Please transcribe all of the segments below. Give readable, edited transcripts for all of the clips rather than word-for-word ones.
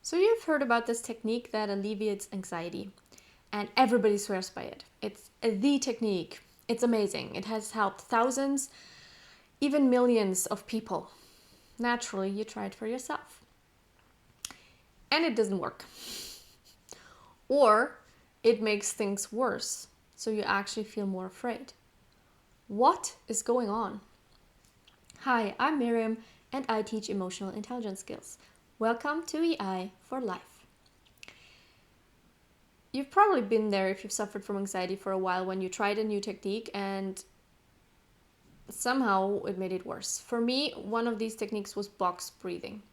So you've heard about this technique that alleviates anxiety, and everybody swears by it. It's the technique. It's amazing. It has helped thousands, even millions of people. Naturally, you try it for yourself. And it doesn't work. Or it makes things worse, so you actually feel more afraid. What is going on? Hi, I'm Miriam, and I teach emotional intelligence skills. Welcome to EI for Life. You've probably been there if you've suffered from anxiety for a while when you tried a new technique and somehow it made it worse. For me, one of these techniques was box breathing.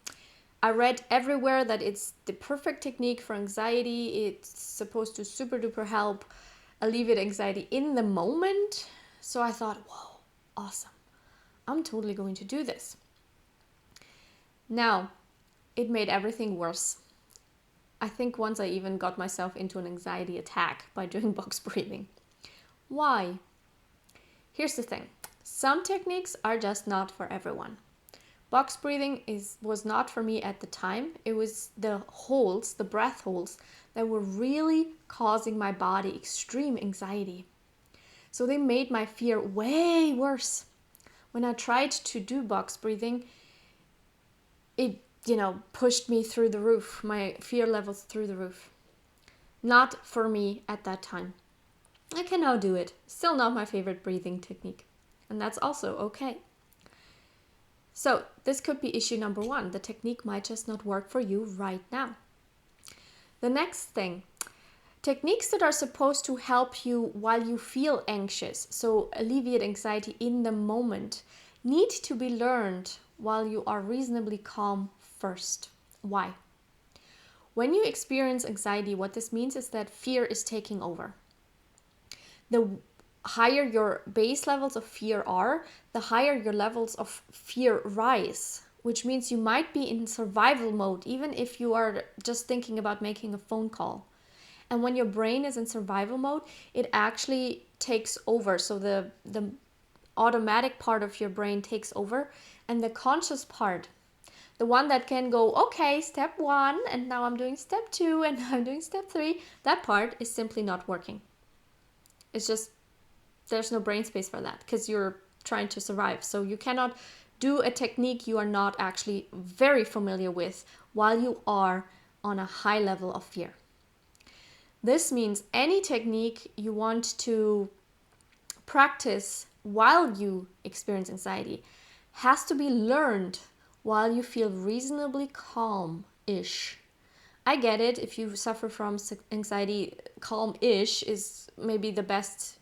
I read everywhere that it's the perfect technique for anxiety. It's supposed to super duper help alleviate anxiety in the moment. So I thought, whoa, awesome. I'm totally going to do this. Now, it made everything worse. I think once I even got myself into an anxiety attack by doing box breathing. Why? Here's the thing. Some techniques are just not for everyone. Box breathing was not for me at the time. It was the holds, the breath holds, that were really causing my body extreme anxiety. So they made my fear way worse. When I tried to do box breathing, it, pushed me through the roof, my fear levels through the roof. Not for me at that time. I can now do it. Still not my favorite breathing technique. And that's also okay. So this could be issue number one. The technique might just not work for you right now. The next thing, techniques that are supposed to help you while you feel anxious, so alleviate anxiety in the moment, need to be learned while you are reasonably calm first. Why? When you experience anxiety, what this means is that fear is taking over. The higher your base levels of fear are, the higher your levels of fear rise, which means you might be in survival mode, even if you are just thinking about making a phone call. And when your brain is in survival mode, it actually takes over. So the automatic part of your brain takes over, and the conscious part, the one that can go, okay, step 1, and now I'm doing step 2, and I'm doing step 3, that part is simply not working. It's just, there's no brain space for that because you're trying to survive. So you cannot do a technique you are not actually very familiar with while you are on a high level of fear. This means any technique you want to practice while you experience anxiety has to be learned while you feel reasonably calm-ish. I get it, if you suffer from anxiety, calm-ish is maybe the best,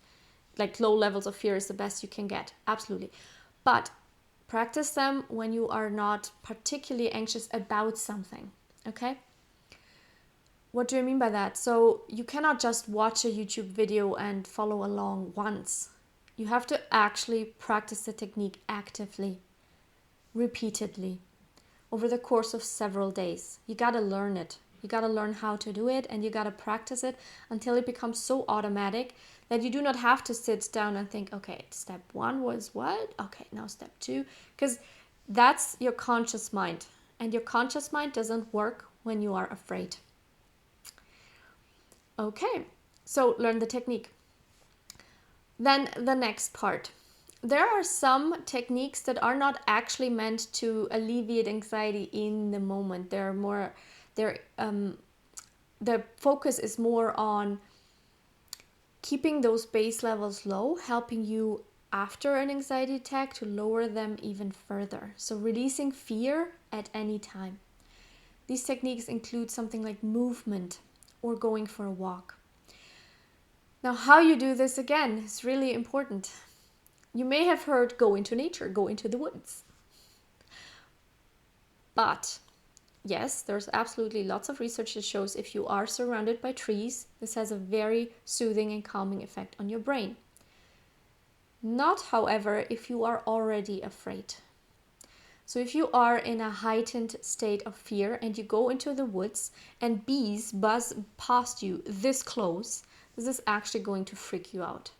like low levels of fear is the best you can get, absolutely. But practice them when you are not particularly anxious about something, okay? What do I mean by that? So you cannot just watch a YouTube video and follow along once. You have to actually practice the technique actively, repeatedly, over the course of several days. You gotta learn it. You gotta learn how to do it, and you gotta practice it until it becomes so automatic that you do not have to sit down and think, okay, step 1 was what? Okay, now step 2. Because that's your conscious mind. And your conscious mind doesn't work when you are afraid. Okay, so learn the technique. Then the next part. There are some techniques that are not actually meant to alleviate anxiety in the moment. The focus is more on keeping those base levels low, helping you after an anxiety attack to lower them even further. So releasing fear at any time. These techniques include something like movement or going for a walk. Now, how you do this again is really important. You may have heard go into nature, go into the woods. But yes, there's absolutely lots of research that shows if you are surrounded by trees, this has a very soothing and calming effect on your brain. Not, however, if you are already afraid. So if you are in a heightened state of fear and you go into the woods and bees buzz past you this close, this is actually going to freak you out.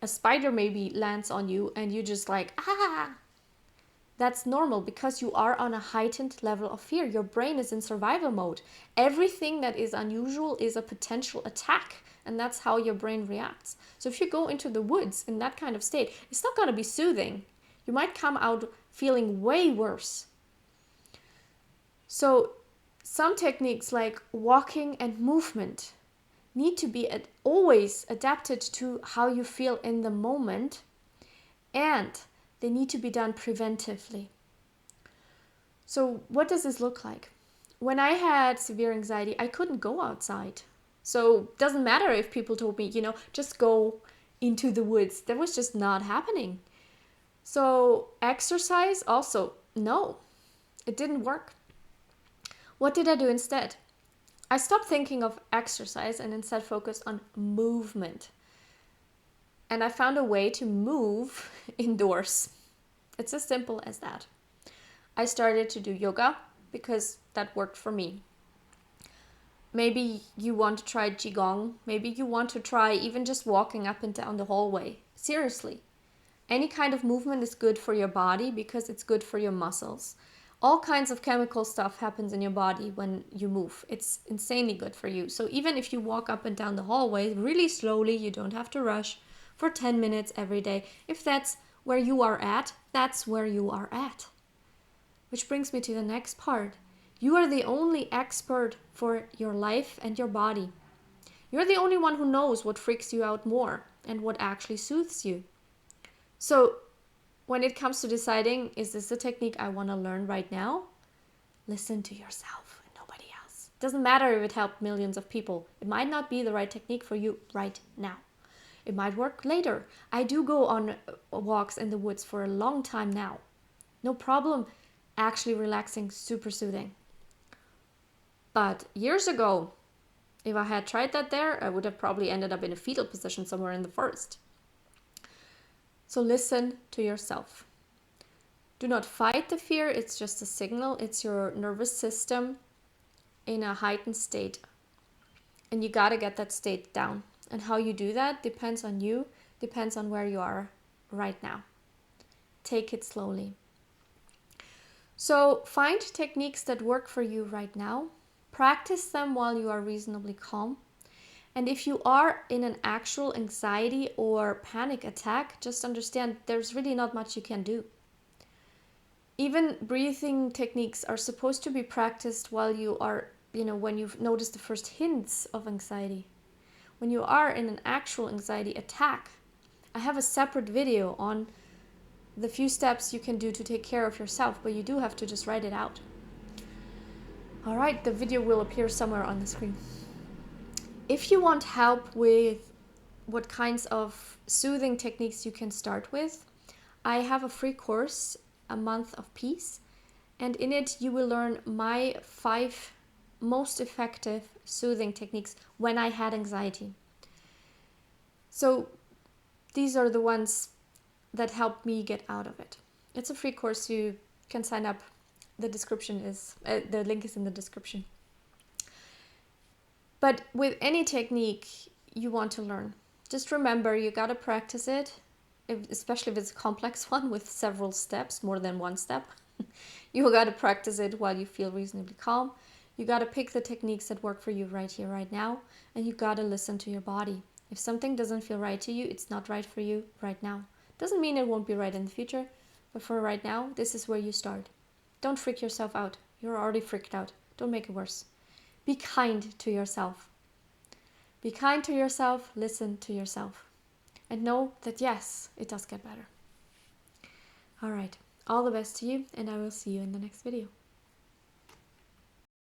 A spider maybe lands on you and you just like, ah! That's normal because you are on a heightened level of fear. Your brain is in survival mode. Everything that is unusual is a potential attack, and that's how your brain reacts. So if you go into the woods in that kind of state, it's not going to be soothing. You might come out feeling way worse. So some techniques like walking and movement need to be always adapted to how you feel in the moment, and they need to be done preventively. So what does this look like? When I had severe anxiety, I couldn't go outside. So it doesn't matter if people told me, just go into the woods. That was just not happening. So exercise also, no, it didn't work. What did I do instead? I stopped thinking of exercise and instead focused on movement. And I found a way to move indoors. It's as simple as that. I started to do yoga because that worked for me. Maybe you want to try Qigong. Maybe you want to try even just walking up and down the hallway. Seriously. Any kind of movement is good for your body because it's good for your muscles. All kinds of chemical stuff happens in your body when you move. It's insanely good for you. So even if you walk up and down the hallway really slowly, you don't have to rush for 10 minutes every day. If that's where you are at, that's where you are at. Which brings me to the next part. You are the only expert for your life and your body. You're the only one who knows what freaks you out more and what actually soothes you. So when it comes to deciding, is this a technique I want to learn right now? Listen to yourself and nobody else. It doesn't matter if it helped millions of people. It might not be the right technique for you right now. It might work later. I do go on walks in the woods for a long time now. No problem. Actually relaxing, super soothing. But years ago, if I had tried that there, I would have probably ended up in a fetal position somewhere in the forest. So listen to yourself. Do not fight the fear. It's just a signal. It's your nervous system in a heightened state. And you got to get that state down. And how you do that depends on you, depends on where you are right now. Take it slowly. So find techniques that work for you right now. Practice them while you are reasonably calm. And if you are in an actual anxiety or panic attack, just understand there's really not much you can do. Even breathing techniques are supposed to be practiced while you are, when you've noticed the first hints of anxiety. When you are in an actual anxiety attack, I have a separate video on the few steps you can do to take care of yourself, but you do have to just write it out. All right, the video will appear somewhere on the screen. If you want help with what kinds of soothing techniques you can start with, I have a free course, A Month of Peace, and in it you will learn my 5 most effective soothing techniques when I had anxiety. So these are the ones that helped me get out of it. It's a free course. You can sign up. The link is in the description. But with any technique you want to learn, just remember you got to practice it, especially if it's a complex one with several steps, more than one step. You got to practice it while you feel reasonably calm. You got to pick the techniques that work for you right here, right now, and you got to listen to your body. If something doesn't feel right to you, it's not right for you right now. Doesn't mean it won't be right in the future, but for right now, this is where you start. Don't freak yourself out. You're already freaked out. Don't make it worse. Be kind to yourself. Be kind to yourself, listen to yourself, and know that yes, it does get better. All right, all the best to you, and I will see you in the next video.